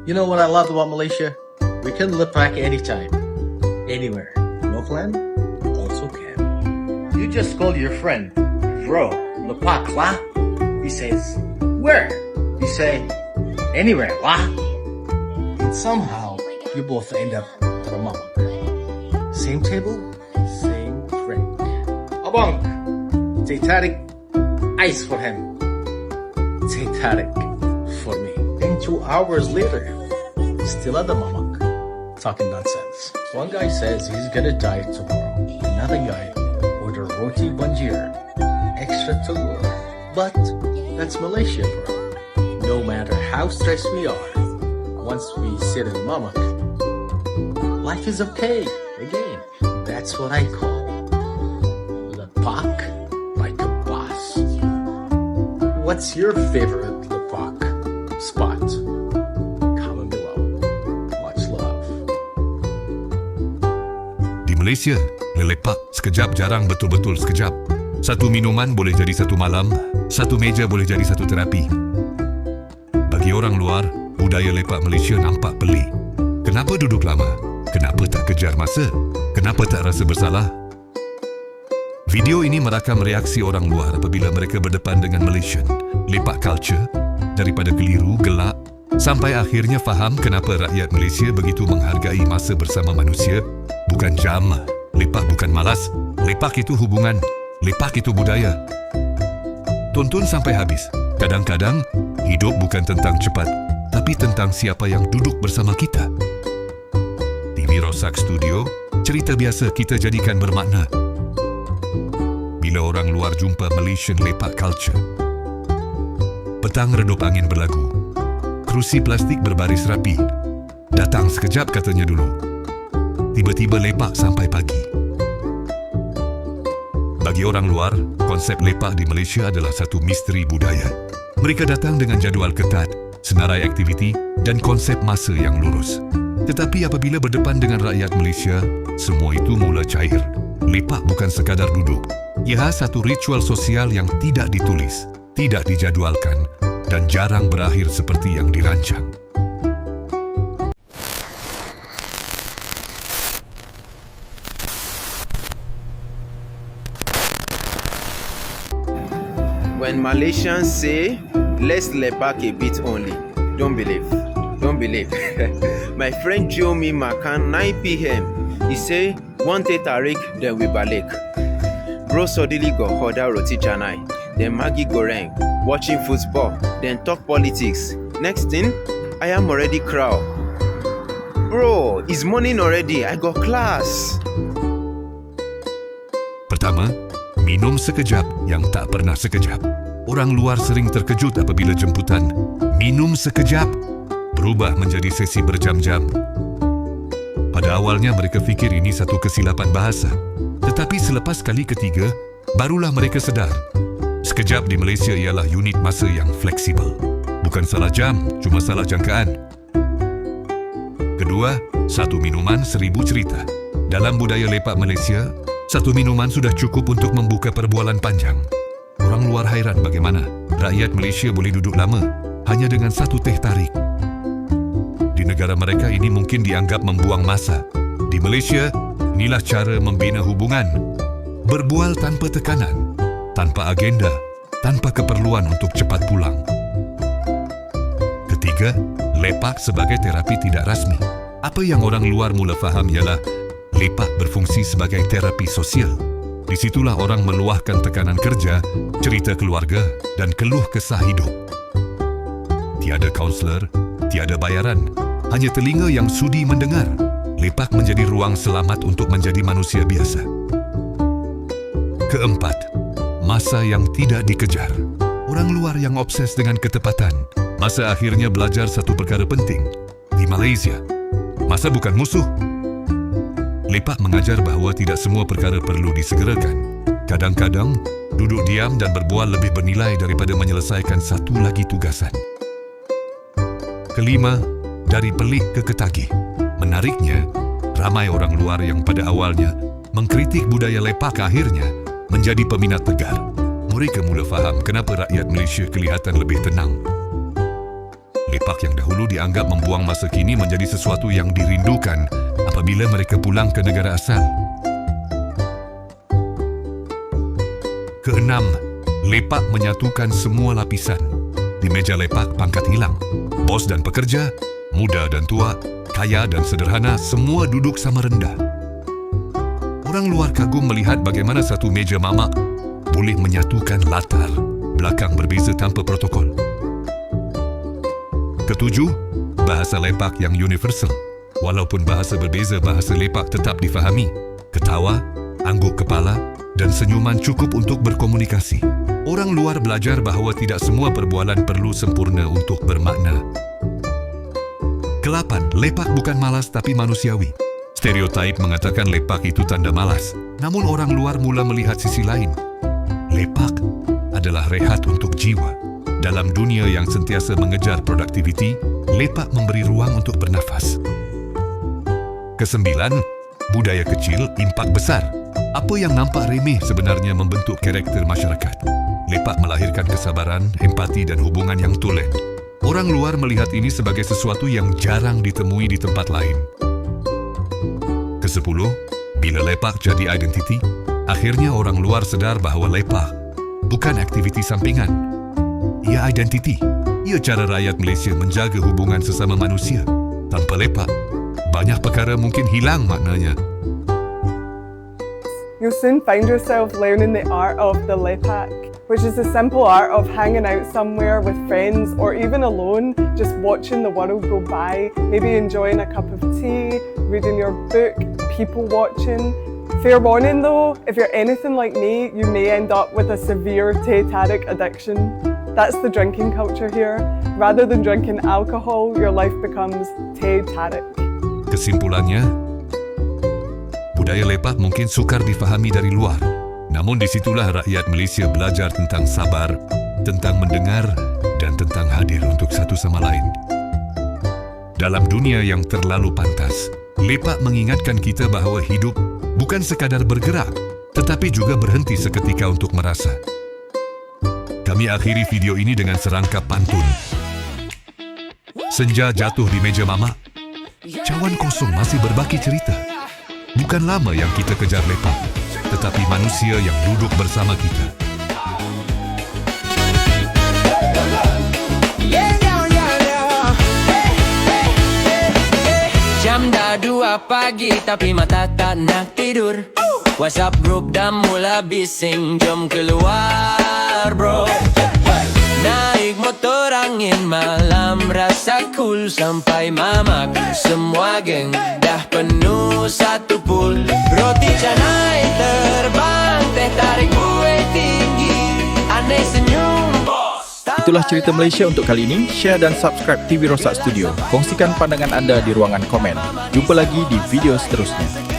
You know what I love about Malaysia? We can lepak anytime, anywhere. No plan? Also can. You just call your friend, bro, lepak lah. He says, where? You say, anywhere lah. And somehow, you both end up at a mamak. Same table, same drink. Abang, teh tarik, ice for him. Teh tarik for me. And 2 hours later, still at the mamak, talking nonsense. One guy says he's gonna die tomorrow. Another guy order roti banjir, extra telur. But that's Malaysia, bro. No matter how stressed we are, once we sit in mamak, life is okay. Again, that's what I call lepak like a boss. What's your favorite lepak spot? Comment below. Much love. Di Malaysia, lelepak sekejap jarang betul-betul sekejap. Satu minuman boleh jadi satu malam, satu meja boleh jadi satu terapi. Bagi orang luar, budaya lepak Malaysia nampak pelik. Kenapa duduk lama? Kenapa tak kejar masa? Kenapa tak rasa bersalah? Video ini merakam reaksi orang luar apabila mereka berdepan dengan Malaysian. Lepak culture, daripada keliru, gelak, sampai akhirnya faham kenapa rakyat Malaysia begitu menghargai masa bersama manusia. Bukan jam. Lepak bukan malas. Lepak itu hubungan. Lepak itu budaya. Tonton sampai habis. Kadang-kadang, hidup bukan tentang cepat, tapi tentang siapa yang duduk bersama kita. Di Mirosak Studio, cerita biasa kita jadikan bermakna. Bila orang luar jumpa Malaysian lepak culture. Petang redup angin berlagu. Kerusi plastik berbaris rapi. Datang sekejap katanya dulu. Tiba-tiba lepak sampai pagi. Bagi orang luar, konsep lepak di Malaysia adalah satu misteri budaya. Mereka datang dengan jadual ketat, senarai aktiviti dan konsep masa yang lurus. Tetapi apabila berdepan dengan rakyat Malaysia, semua itu mula cair. Lepak bukan sekadar duduk. Ia satu ritual sosial yang tidak ditulis, tidak dijadualkan dan jarang berakhir seperti yang dirancang. When Malaysians say, let's lepak a bit only, don't believe. Don't believe. My friend Joe me makan 9 p.m. He say, one teh tarik, then we balik. Bro suddenly got order roti canai, then Maggi goreng, watching football, then talk politics. Next thing, I am already crowd. Bro, it's morning already, I got class. Pertama, minum sekejap yang tak pernah sekejap. Orang luar sering terkejut apabila jemputan minum sekejap berubah menjadi sesi berjam-jam. Pada awalnya mereka fikir ini satu kesilapan bahasa. Tetapi selepas kali ketiga, barulah mereka sedar. Sekejap di Malaysia ialah unit masa yang fleksibel. Bukan salah jam, cuma salah jangkaan. Kedua, satu minuman 1000 cerita. Dalam budaya lepak Malaysia, satu minuman sudah cukup untuk membuka perbualan panjang. Orang luar hairan bagaimana rakyat Malaysia boleh duduk lama hanya dengan satu teh tarik. Di negara mereka ini mungkin dianggap membuang masa. Di Malaysia, inilah cara membina hubungan. Berbual tanpa tekanan, tanpa agenda, tanpa keperluan untuk cepat pulang. Ketiga, lepak sebagai terapi tidak rasmi. Apa yang orang luar mula faham ialah lepak berfungsi sebagai terapi sosial. Di situlah orang meluahkan tekanan kerja, cerita keluarga dan keluh kesah hidup. Tiada kaunselor, tiada bayaran, hanya telinga yang sudi mendengar. Lepak menjadi ruang selamat untuk menjadi manusia biasa. Keempat, masa yang tidak dikejar. Orang luar yang obses dengan ketepatan, masa akhirnya belajar satu perkara penting. Di Malaysia, masa bukan musuh. Lepak mengajar bahawa tidak semua perkara perlu disegerakan. Kadang-kadang, duduk diam dan berbual lebih bernilai daripada menyelesaikan satu lagi tugasan. Kelima, dari pelik ke ketagih. Menariknya, ramai orang luar yang pada awalnya mengkritik budaya lepak akhirnya menjadi peminat tegar. Mereka mula faham kenapa rakyat Malaysia kelihatan lebih tenang. Lepak yang dahulu dianggap membuang masa kini menjadi sesuatu yang dirindukan apabila mereka pulang ke negara asal. Keenam, lepak menyatukan semua lapisan. Di meja lepak, pangkat hilang. Bos dan pekerja, muda dan tua, kaya dan sederhana, semua duduk sama rendah. Orang luar kagum melihat bagaimana satu meja mamak boleh menyatukan latar belakang berbeza tanpa protokol. Ketujuh, bahasa lepak yang universal. Walaupun bahasa berbeza, bahasa lepak tetap difahami. Ketawa, angguk kepala dan senyuman cukup untuk berkomunikasi. Orang luar belajar bahawa tidak semua perbualan perlu sempurna untuk bermakna. Kelapan, lepak bukan malas tapi manusiawi. Stereotype mengatakan lepak itu tanda malas. Namun orang luar mula melihat sisi lain. Lepak adalah rehat untuk jiwa. Dalam dunia yang sentiasa mengejar produktiviti, lepak memberi ruang untuk bernafas. Kesembilan, budaya kecil, impak besar. Apa yang nampak remeh sebenarnya membentuk karakter masyarakat. Lepak melahirkan kesabaran, empati dan hubungan yang tulen. Orang luar melihat ini sebagai sesuatu yang jarang ditemui di tempat lain. Kesepuluh, bila lepak jadi identiti, akhirnya orang luar sedar bahawa lepak bukan aktiviti sampingan. Ia identiti. Ia cara rakyat Malaysia menjaga hubungan sesama manusia. Tanpa lepak, banyak perkara mungkin hilang maknanya. You'll soon find yourself learning the art of the lepak, which is the simple art of hanging out somewhere with friends or even alone, just watching the world go by, maybe enjoying a cup of tea, reading your book, people watching. Fair warning though, if you're anything like me, you may end up with a severe teh-tarik addiction. That's the drinking culture here. Rather than drinking alcohol, your life becomes teh-tarik. Kesimpulannya, budaya lepak mungkin sukar difahami dari luar. Namun disitulah rakyat Malaysia belajar tentang sabar, tentang mendengar, dan tentang hadir untuk satu sama lain. Dalam dunia yang terlalu pantas, lepak mengingatkan kita bahawa hidup bukan sekadar bergerak, tetapi juga berhenti seketika untuk merasa. Kami akhiri video ini dengan serangkap pantun. Senja jatuh di meja mamak, cawan kosong masih berbaki cerita. Bukan lama yang kita kejar lepak, tetapi manusia yang duduk bersama kita. Jam dah 2 pagi tapi mata tak nak tidur. WhatsApp group dah mula bising, jom keluar bro. Naik motor angin malam rasa cool sampai mamak. Semua geng dah penuh satu pool. Roti canai terbang, teh tarik buih tinggi. Aneh senyum bos. Itulah cerita Malaysia untuk kali ini. Share dan subscribe TV Rosak Studio. Kongsikan pandangan anda di ruangan komen. Jumpa lagi di video seterusnya.